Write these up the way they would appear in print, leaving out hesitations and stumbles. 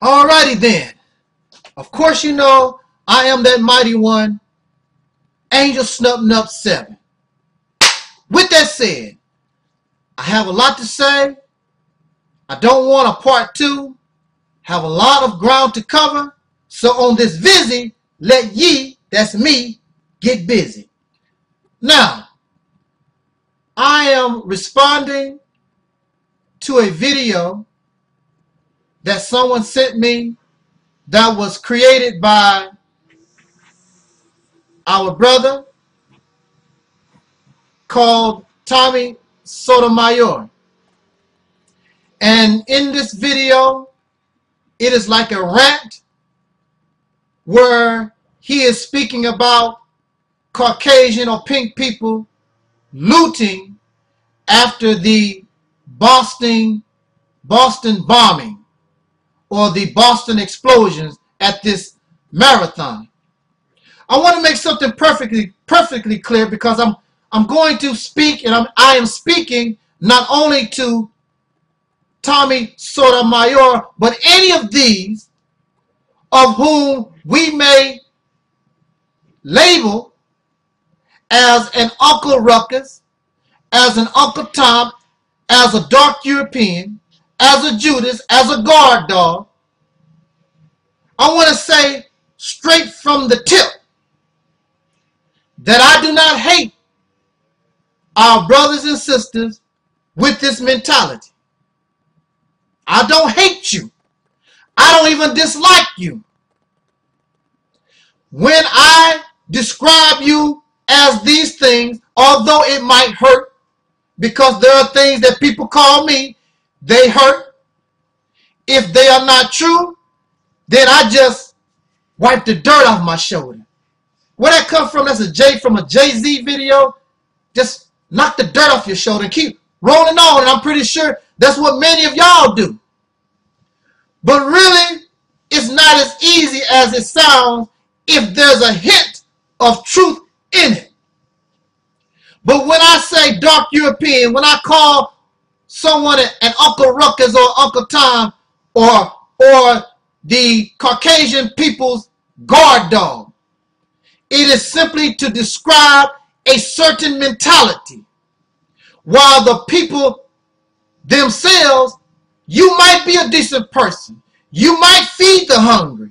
Alrighty then. Of course you know I am that mighty one, Angel Snup Nup 7. With that said, I have a lot to say. I don't want a part 2. Have a lot of ground to cover. So on this busy, let ye, that's me, get busy. Now, I am responding to a video that someone sent me that was created by our brother called Tommy Sotomayor. And in this video, it is like a rant where he is speaking about Caucasian or pink people looting after the Boston bombing or the Boston explosions at this marathon. I want to make something perfectly clear, because I'm going to speak, and I am speaking not only to Tommy Sotomayor, but any of these of whom we may label as an Uncle Ruckus, as an Uncle Tom, as a dark European, as a Judas, as a guard dog. I want to say straight from the tip that I do not hate our brothers and sisters with this mentality. I don't hate you. I don't even dislike you. When I describe you as these things, although it might hurt, because there are things that people call me, they hurt. If they are not true, then I just wipe the dirt off my shoulder. Where that come from? That's from a Jay-Z video. Just knock the dirt off your shoulder and keep rolling on. And I'm pretty sure that's what many of y'all do. But really, it's not as easy as it sounds if there's a hint of truth in it. But when I say dark European, when I call someone an Uncle Ruckus or Uncle Tom or the Caucasian people's guard dog, it is simply to describe a certain mentality. While the people themselves, you might be a decent person. You might feed the hungry.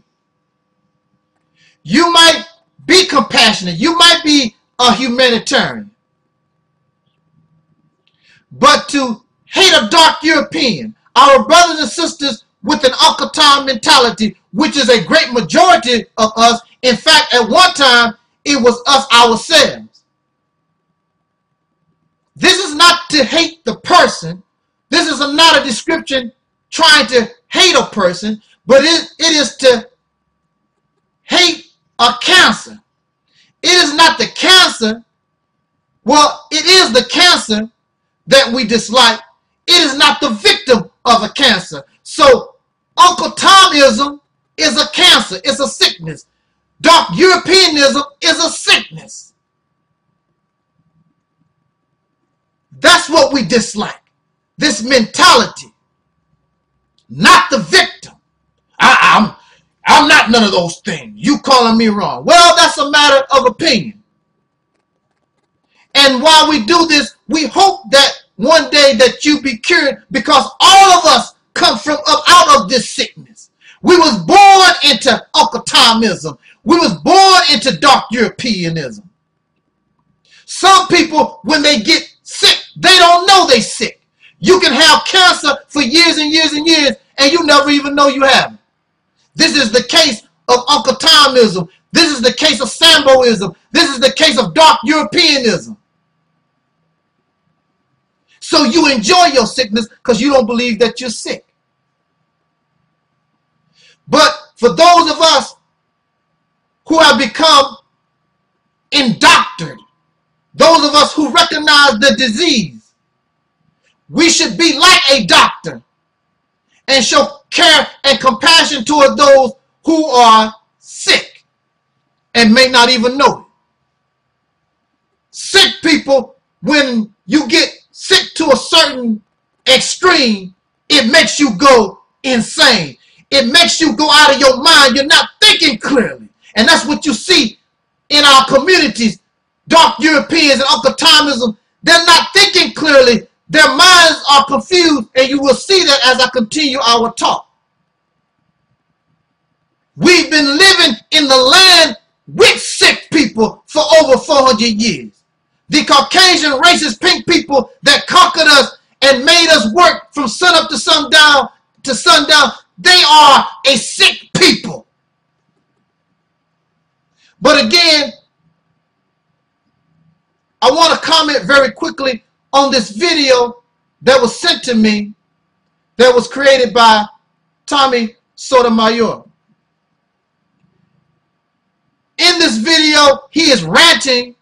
You might be compassionate. You might be a humanitarian. But to hate a dark European, our brothers and sisters with an Uncle Tom mentality, which is a great majority of us. In fact, at one time, it was us ourselves. This is not to hate the person. This is not a description trying to hate a person, but it is to hate a cancer. It is not the cancer. Well, it is the cancer that we dislike. It is not the victim of a cancer. So Uncle Tomism is a cancer. It's a sickness. Dark Europeanism is a sickness. That's what we dislike. This mentality. Not the victim. I'm not none of those things. You calling me wrong. Well, that's a matter of opinion. And while we do this, we hope that one day that you be cured, because all of us come from up out of this sickness. We was born into Uncle Tomism. We was born into dark Europeanism. Some people, when they get sick, they don't know they sick. You can have cancer for years and years and years, and you never even know you have it. This is the case of Uncle Tomism. This is the case of Samboism. This is the case of dark Europeanism. So you enjoy your sickness because you don't believe that you're sick. But for those of us who have become indoctrined, those of us who recognize the disease, we should be like a doctor and show care and compassion toward those who are sick and may not even know it. Sick people, when you get sick to a certain extreme, it makes you go insane. it makes you go out of your mind. You're not thinking clearly. And that's what you see in our communities. Dark Europeans and Uncle Tomism, they're not thinking clearly. Their minds are confused, and you will see that as I continue our talk. We've been living in the land with sick people for over 400 years. The Caucasian racist pink people that conquered us and made us work from sunup to sundown, they are a sick people. But again, I want to comment very quickly on this video that was sent to me that was created by Tommy Sotomayor. In this video, he is ranting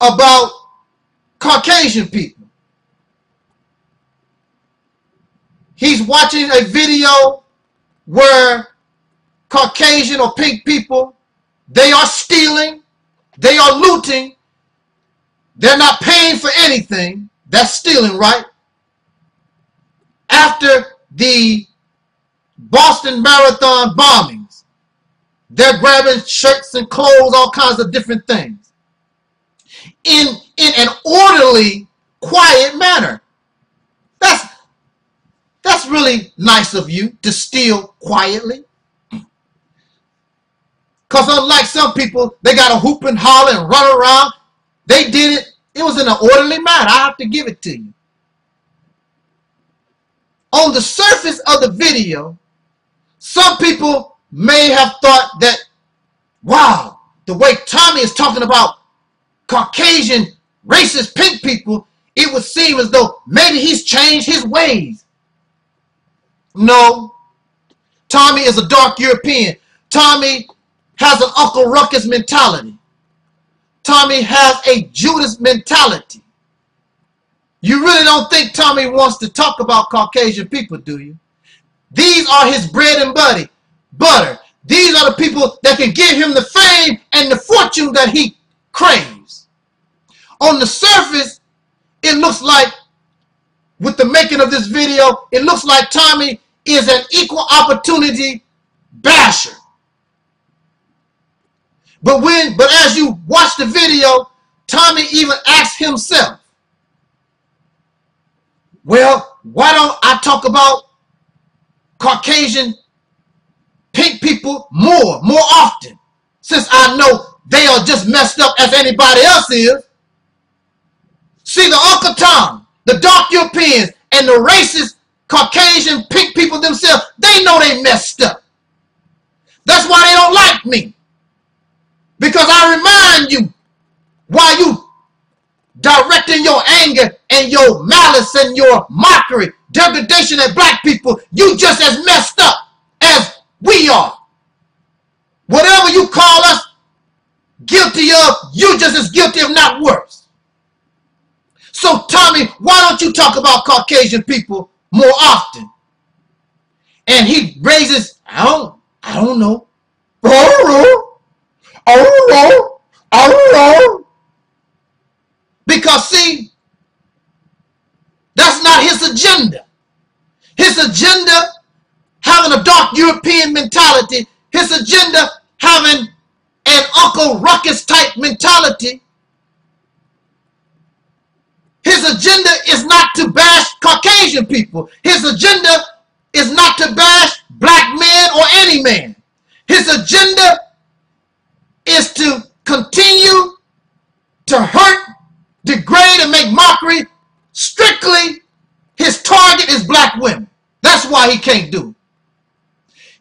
about Caucasian people. He's watching a video where Caucasian or pink people, they are stealing, they are looting, they're not paying for anything. That's stealing, right? After the Boston Marathon bombings, they're grabbing shirts and clothes, all kinds of different things. In an orderly, quiet manner. That's really nice of you to steal quietly. Because unlike some people, they got to hoop and holler and run around. They did it. It was in an orderly manner. I have to give it to you. On the surface of the video, some people may have thought that, wow, the way Tommy is talking about Caucasian, racist, pink people, it would seem as though maybe he's changed his ways. No. Tommy is a dark European. Tommy has an Uncle Ruckus mentality. Tommy has a Judas mentality. You really don't think Tommy wants to talk about Caucasian people, do you? These are his bread and butter. These are the people that can give him the fame and the fortune that he craves. On the surface, it looks like, with the making of this video, it looks like Tommy is an equal opportunity basher. But as you watch the video, Tommy even asks himself, well, why don't I talk about Caucasian pink people more often, since I know they are just messed up as anybody else is? See, the Uncle Tom, the dark Europeans, and the racist Caucasian pink people themselves, they know they messed up. That's why they don't like me. Because I remind you, while you directing your anger and your malice and your mockery, degradation at black people, you just as messed up as we are. Whatever you call us guilty of, you just as guilty, if not worse. So Tommy, why don't you talk about Caucasian people more often? And he raises, I don't know. I don't know. Because see, that's not his agenda. His agenda, having a dark European mentality, his agenda, having an Uncle Ruckus type mentality, his agenda is not to bash Caucasian people. His agenda is not to bash black men or any man. His agenda is to continue to hurt, degrade, and make mockery. Strictly, his target is black women. That's why he can't do it.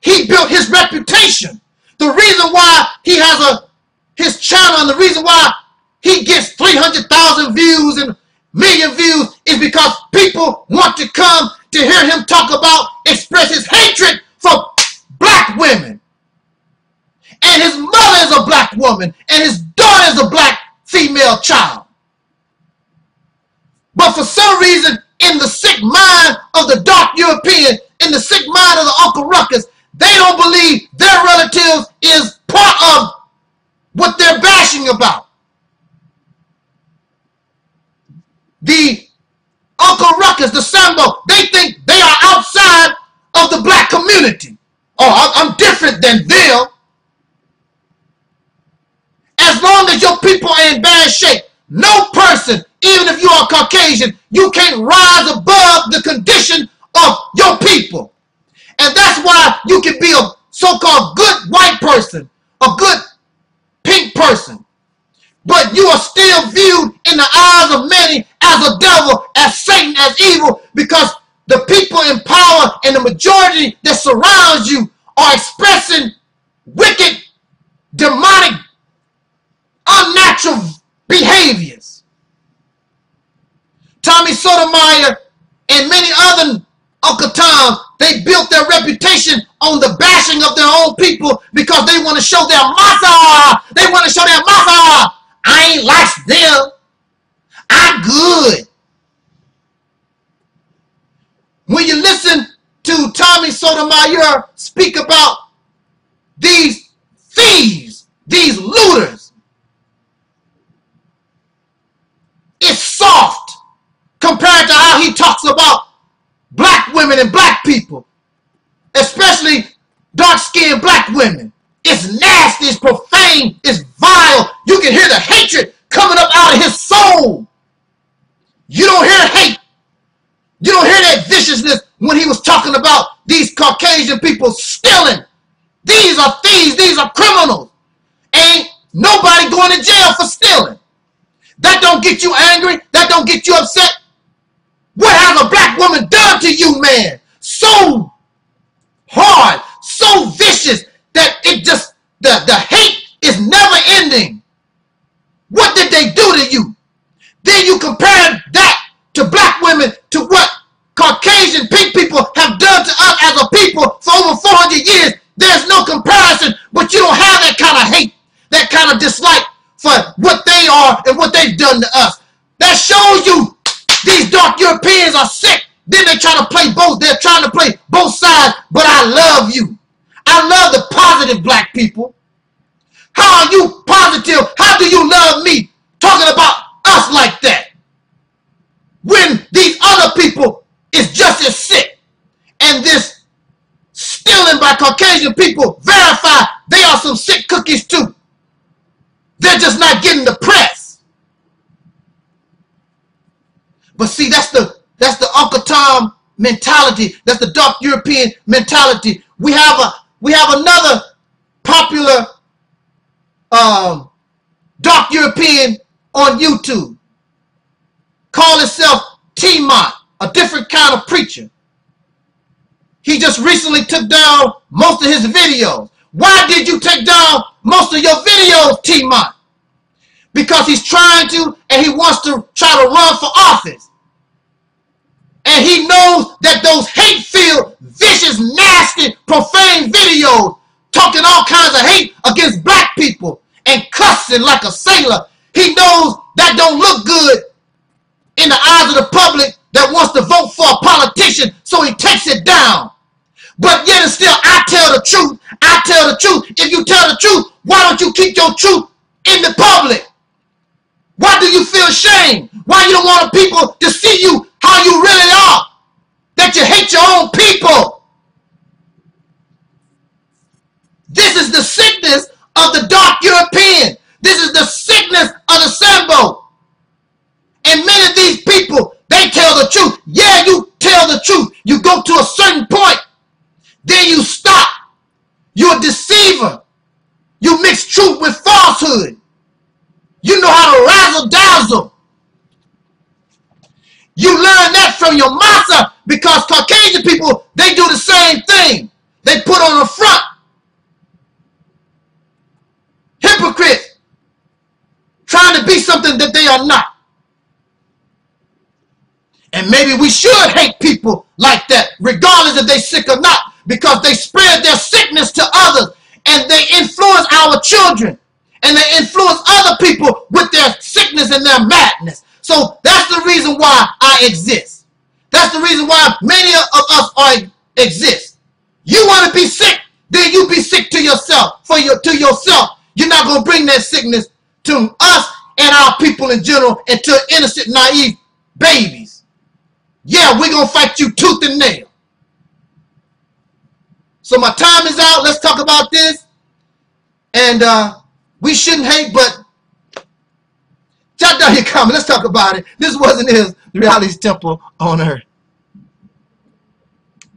He built his reputation. The reason why he has his channel and the reason why he gets 300,000 views and million views is because people want to come to hear him talk about, express his hatred for black women. And his mother is a black woman, and his daughter is a black female child. But for some reason, in the sick mind of the dark European, in the sick mind of the Uncle Ruckus, they don't believe their relatives is part of what they're bashing about. The Uncle Ruckus, the Sambo, they think they are outside of the black community. community. Oh, I'm different than them. As long as your people are in bad shape, no person, even if you are Caucasian, you can't rise above the condition of your people. And that's why you can be a so-called good white person, a good pink person, but you are still viewed in the eyes of many as a devil, as Satan, as evil, because the people in power and the majority that surrounds you are expressing wicked, demonic, unnatural behaviors. Tommy Sotomayor and many other Uncle Toms, they built their reputation on the bashing of their own people because they want to show their massa. They want to show their massa. I ain't like them. I'm good. When you listen to Tommy Sotomayor speak about these thieves, these looters, it's soft compared to how he talks about black women and black people, especially dark-skinned black women. It's nasty, it's profane, it's vile. You can hear the hatred coming up out of his soul. You don't hear hate. You don't hear that viciousness when he was talking about these Caucasian people stealing. These are thieves, these are criminals. Ain't nobody going to jail for stealing. That don't get you angry, that don't get you upset. What has a black woman done to you, man? So hard, so vicious that it just, the hate is never ending. What did they do to you? Then you compare that to black women to what Caucasian pink people have done to us as a people for over 400 years. There's no comparison, but you don't have that kind of hate, that kind of dislike for what they are and what they've done to us. That shows you these dark Europeans are sick. Then they try to play both. They're trying to play both sides, but I love you. I love the positive black people. How are you positive? How do you love me talking about us like that? When these other people is just as sick. And this stealing by Caucasian people verify they are some sick cookies too. They're just not getting the press. But see, that's the Uncle Tom mentality. That's the dark European mentality. We have another popular dark European on YouTube. Call himself T-Mont, a different kind of preacher. He just recently took down most of his videos. Why did you take down most of your videos, T-Mont? Because he's trying to, and he wants to try to run for office. And he knows that those hate-filled, vicious, nasty, profane videos, talking all kinds of hate against black people and cussing like a sailor, he knows that don't look good in the eyes of the public that wants to vote for a politician, so he takes it down. But yet and still, I tell the truth. I tell the truth. If you tell the truth, why don't you keep your truth in the public? Why do you feel ashamed? Why you don't want people to see you how you really are? That you hate your own people. This is the sickness of the dark European. This is the sickness of the Sambo. And many of these people, they tell the truth. Yeah, you tell the truth. You go to a certain point. Then you stop. You're a deceiver. You mix truth with falsehood. You know how to razzle dazzle. You learn that from your massa because Caucasian people, they do the same thing. They put on a front. Hypocrites. Trying to be something that they are not. And maybe we should hate people like that, regardless if they're sick or not, because they spread their sickness to others and they influence our children and they influence other people with their sickness and their madness. So that's the reason why I exist. That's the reason why many of us exist. You want to be sick, then you be sick to yourself. To yourself. You're not going to bring that sickness to us and our people in general and to innocent, naive babies. Yeah, we're going to fight you tooth and nail. So my time is out. Let's talk about this. And we shouldn't hate, but jot down your comment. Let's talk about it. This wasn't his reality's temple on earth.